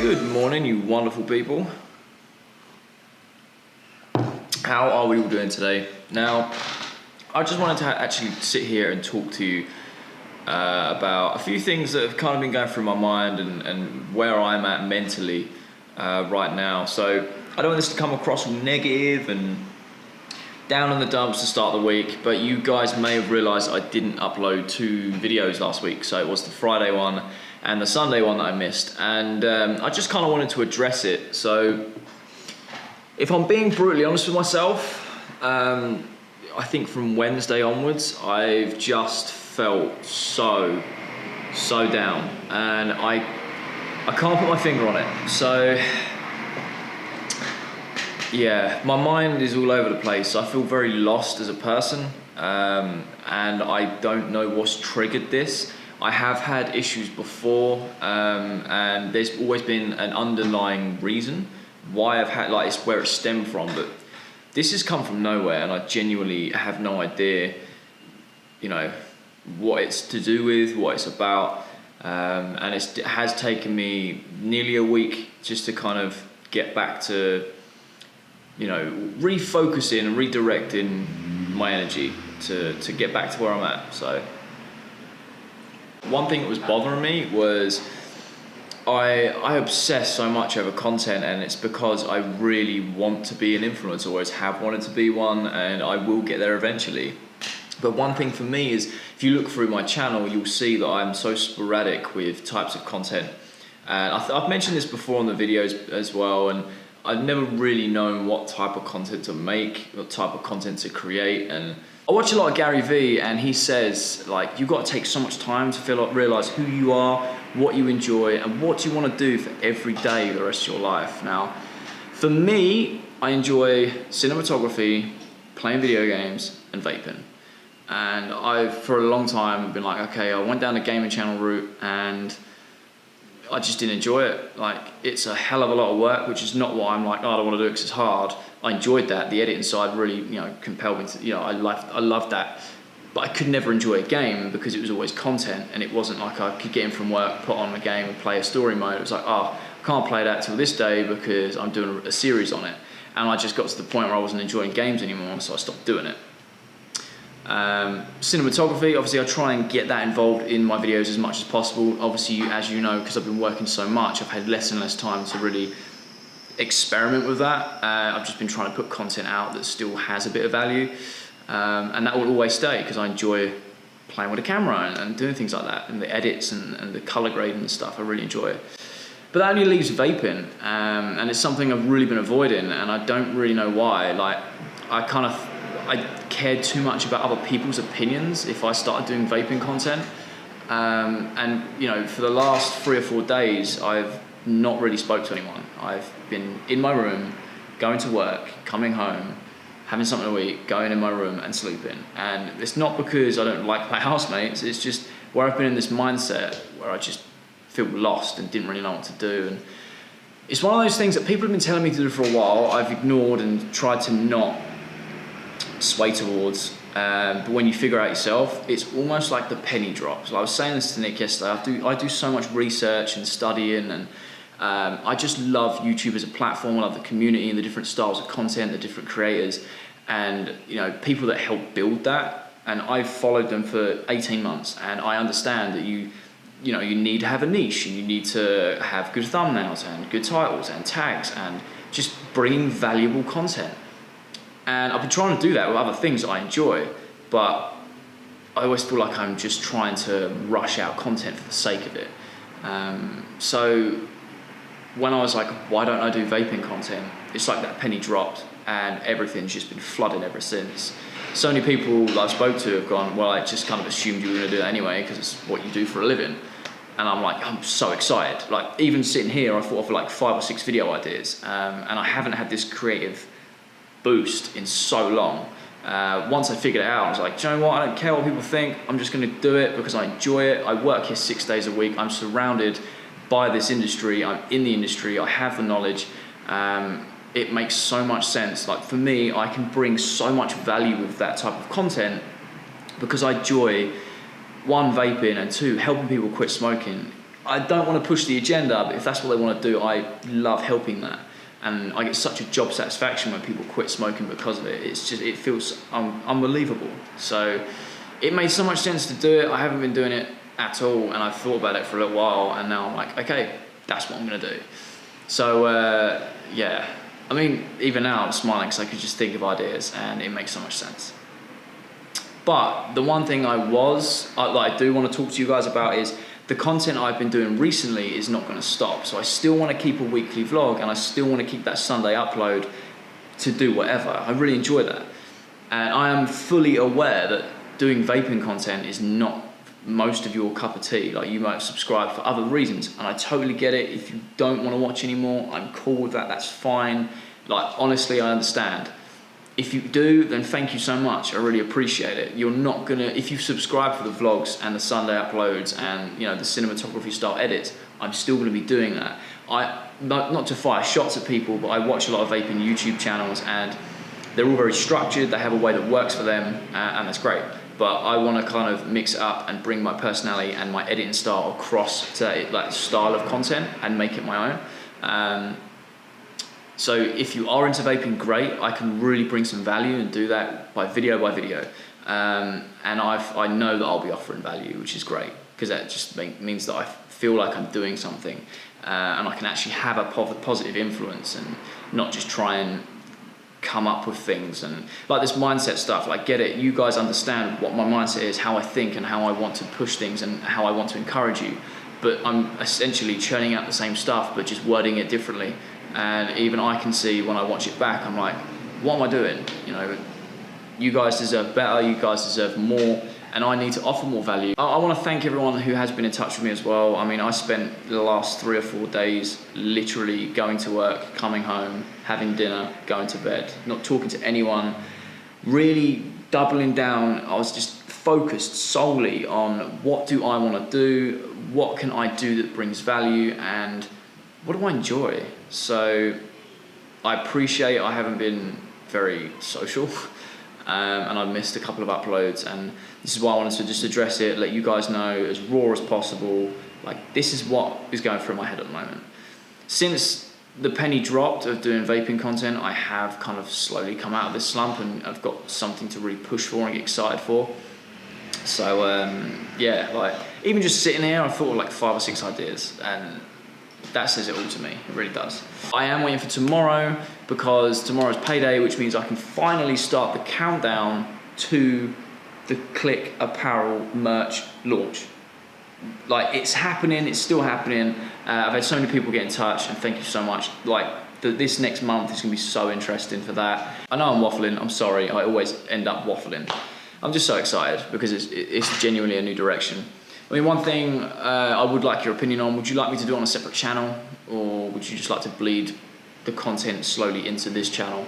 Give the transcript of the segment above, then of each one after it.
Good morning, you wonderful people. How are we all doing today? Now, I just wanted to actually sit here and talk to you about a few things that have kind of been going through my mind and where I'm at mentally right now. So I don't want this to come across all negative and down in the dumps to start the week, but you guys may have realized I didn't upload 2 videos last week. So it was the Friday one and the Sunday one that I missed, and I just kind of wanted to address it. So if I'm being brutally honest with myself, I think from Wednesday onwards I've just felt so down, and I can't put my finger on it. So yeah, my mind is all over the place. I feel very lost as a person, and I don't know what's triggered this. I have had issues before, and there's always been an underlying reason why I've had, it's where it stemmed from, but this has come from nowhere, and I genuinely have no idea, what it's to do with, what it's about, and it has taken me nearly a week just to kind of get back to, refocusing and redirecting my energy to get back to where I'm at. So one thing that was bothering me was I obsess so much over content, and it's because I really want to be an influencer, always have wanted to be one, and I will get there eventually. But one thing for me is, if you look through my channel, you'll see that I'm so sporadic with types of content. And I've mentioned this before on the videos as well, and I've never really known what type of content to make, what type of content to create. And I watch a lot of Gary Vee, and he says, you've got to take so much time to realize who you are, what you enjoy, and what you want to do for every day the rest of your life. Now, for me, I enjoy cinematography, playing video games, and vaping. And I've, for a long time, been like, okay, I went down the gaming channel route, and I just didn't enjoy it. It's a hell of a lot of work, which is not why I'm like, I don't want to do it because it's hard. I enjoyed that. The editing side really, compelled me to, I loved that. But I could never enjoy a game because it was always content, and it wasn't like I could get in from work, put on a game and play a story mode. It was like, I can't play that till this day because I'm doing a series on it. And I just got to the point where I wasn't enjoying games anymore, so I stopped doing it. Cinematography, obviously I try and get that involved in my videos as much as possible. Obviously, as you know, because I've been working so much, I've had less and less time to really experiment with that. I've just been trying to put content out that still has a bit of value, and that will always stay because I enjoy playing with a camera and doing things like that, and the edits and the color grading and stuff. I really enjoy it. But that only leaves vaping, and it's something I've really been avoiding, and I don't really know why. I cared too much about other people's opinions if I started doing vaping content. And for the last 3 or 4 days, I've not really spoke to anyone. I've been in my room, going to work, coming home, having something to eat, going in my room and sleeping. And it's not because I don't like my housemates, it's just where I've been in this mindset where I just feel lost and didn't really know what to do. And it's one of those things that people have been telling me to do for a while. I've ignored and tried to not sway towards, but when you figure out yourself, it's almost like the penny drops. I was saying this to Nick yesterday. I do so much research and studying, and I just love YouTube as a platform. I love the community and the different styles of content, the different creators, and people that help build that. And I've followed them for 18 months, and I understand that you need to have a niche, and you need to have good thumbnails and good titles and tags and just bringing valuable content. And I've been trying to do that with other things that I enjoy, but I always feel like I'm just trying to rush out content for the sake of it. So when I was like, why don't I do vaping content? It's like that penny dropped, and everything's just been flooding ever since. So many people that I've spoke to have gone, well, I just kind of assumed you were going to do that anyway because it's what you do for a living. And I'm like, I'm so excited. Even sitting here, I thought of 5 or 6 video ideas, and I haven't had this creative boost in so long. Once I figured it out, I was like, do you know what? I don't care what people think. I'm just going to do it because I enjoy it. I work here 6 days a week. I'm surrounded by this industry. I'm in the industry. I have the knowledge. It makes so much sense. For me, I can bring so much value with that type of content because I enjoy, 1, vaping, and 2, helping people quit smoking. I don't want to push the agenda, but if that's what they want to do, I love helping that. And I get such a job satisfaction when people quit smoking because of it. It feels unbelievable. So it made so much sense to do it. I haven't been doing it at all, and I've thought about it for a little while, and now I'm like, okay, that's what I'm gonna do. So yeah, I mean, even now I'm smiling because I could just think of ideas, and it makes so much sense. But the one thing I do want to talk to you guys about is the content I've been doing recently is not going to stop. So I still want to keep a weekly vlog, and I still want to keep that Sunday upload to do whatever. I really enjoy that. And I am fully aware that doing vaping content is not most of your cup of tea. Like, you might subscribe for other reasons, and I totally get it. If you don't want to watch anymore, I'm cool with that, that's fine. Like, honestly, I understand. If you do, then thank you so much. I really appreciate it. You're not gonna, if you subscribe for the vlogs and the Sunday uploads and, you know, the cinematography style edits, I'm still gonna be doing that. Not to fire shots at people, but I watch a lot of vaping YouTube channels, and they're all very structured. They have a way that works for them, and that's great. But I want to kind of mix it up and bring my personality and my editing style across to that style of content and make it my own. So if you are into vaping, great. I can really bring some value and do that by video. And I know that I'll be offering value, which is great, because that just means that I feel like I'm doing something, and I can actually have a positive influence and not just try and come up with things. And like this mindset stuff, like, get it, you guys understand what my mindset is, how I think and how I want to push things and how I want to encourage you, but I'm essentially churning out the same stuff but just wording it differently. And even I can see when I watch it back, I'm like, what am I doing? You know, you guys deserve better, you guys deserve more, and I need to offer more value. I want to thank everyone who has been in touch with me as well. I mean, I spent the last 3 or 4 days literally going to work, coming home, having dinner, going to bed, not talking to anyone, really doubling down. I was just focused solely on what do I want to do, what can I do that brings value, and what do I enjoy? So I appreciate I haven't been very social, and I've missed a couple of uploads, and this is why I wanted to just address it, let you guys know as raw as possible. Like, this is what is going through my head at the moment. Since the penny dropped of doing vaping content, I have kind of slowly come out of this slump, and I've got something to really push for and get excited for. So yeah, like, even just sitting here, I've thought of like 5 or 6 ideas, and that says it all to me. It really does. I am waiting for tomorrow, because tomorrow's payday, which means I can finally start the countdown to the Click apparel merch launch. Like, it's happening, it's still happening. I've had so many people get in touch, and thank you so much. Like, this next month is gonna be so interesting for that. I know I'm waffling, I'm sorry, I always end up waffling. I'm just so excited because it's genuinely a new direction. I mean, one thing I would like your opinion on, would you like me to do it on a separate channel, or would you just like to bleed the content slowly into this channel?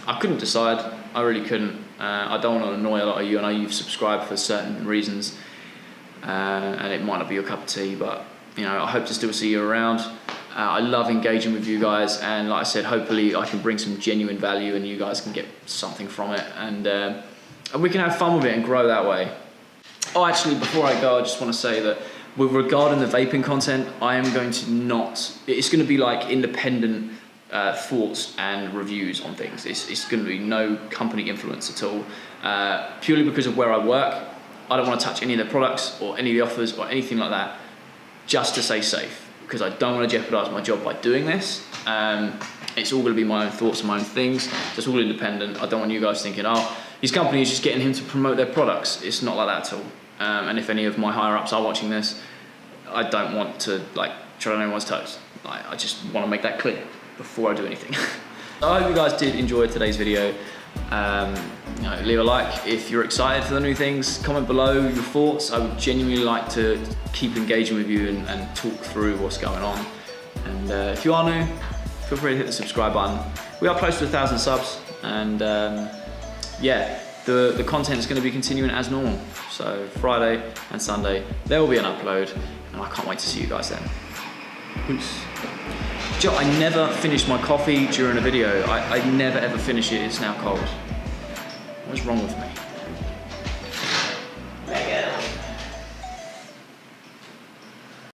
I couldn't decide, I really couldn't. I don't want to annoy a lot of you. I know you've subscribed for certain reasons, and it might not be your cup of tea, but you know, I hope to still see you around. I love engaging with you guys, and like I said, hopefully I can bring some genuine value and you guys can get something from it, and we can have fun with it and grow that way. Oh, actually, before I go, I just want to say that with regarding the vaping content, I am going to it's going to be like independent thoughts and reviews on things. It's going to be no company influence at all, purely because of where I work. I don't want to touch any of the products or any of the offers or anything like that, just to stay safe, because I don't want to jeopardize my job by doing this. It's all going to be my own thoughts and my own things, so it's all independent. I don't want you guys thinking, oh, his company is just getting him to promote their products. It's not like that at all. And if any of my higher ups are watching this, I don't want to like tread on anyone's toes. I just want to make that clear before I do anything. I hope you guys did enjoy today's video. You know, leave a like if you're excited for the new things. Comment below your thoughts. I would genuinely like to keep engaging with you and talk through what's going on. And if you are new, feel free to hit the subscribe button. We are close to 1,000 subs, and yeah, the content is going to be continuing as normal. So Friday and Sunday, there will be an upload, and I can't wait to see you guys then. Peace. Joe, I never finish my coffee during a video. I never ever finish it. It's now cold. What's wrong with me?